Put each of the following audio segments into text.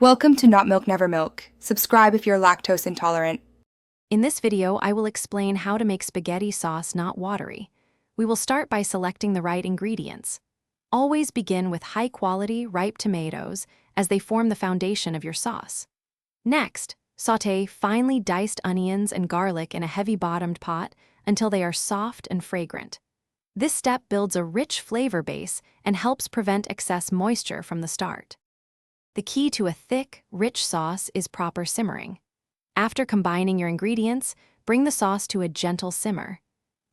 Welcome to Not Milk Never Milk. Subscribe if you're lactose intolerant. In this video, I will explain how to make spaghetti sauce not watery. We will start by selecting the right ingredients. Always begin with high-quality, ripe tomatoes, as they form the foundation of your sauce. Next, sauté finely diced onions and garlic in a heavy-bottomed pot until they are soft and fragrant. This step builds a rich flavor base and helps prevent excess moisture from the start. The key to a thick, rich sauce is proper simmering. After combining your ingredients, bring the sauce to a gentle simmer.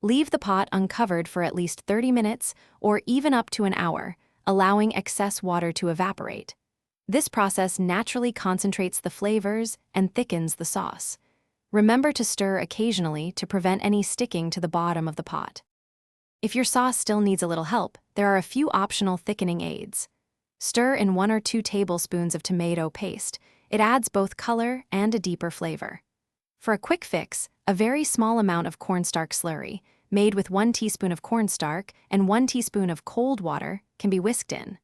Leave the pot uncovered for at least 30 minutes or even up to an hour, allowing excess water to evaporate. This process naturally concentrates the flavors and thickens the sauce. Remember to stir occasionally to prevent any sticking to the bottom of the pot. If your sauce still needs a little help, there are a few optional thickening aids. Stir in 1 or 2 tablespoons of tomato paste. It adds both color and a deeper flavor. For a quick fix, a very small amount of cornstarch slurry, made with 1 teaspoon of cornstarch and 1 teaspoon of cold water, can be whisked in.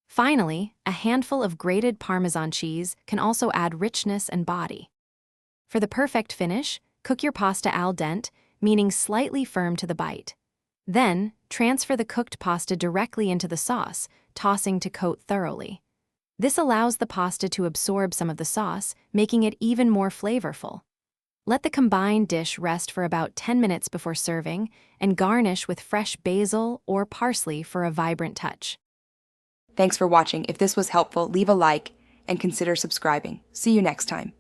Finally, a handful of grated Parmesan cheese can also add richness and body. For the perfect finish, cook your pasta al dente, meaning slightly firm to the bite. Then, transfer the cooked pasta directly into the sauce, tossing to coat thoroughly. This allows the pasta to absorb some of the sauce, making it even more flavorful. Let the combined dish rest for about 10 minutes before serving, and garnish with fresh basil or parsley for a vibrant touch. Thanks for watching. If this was helpful, leave a like and consider subscribing. See you next time.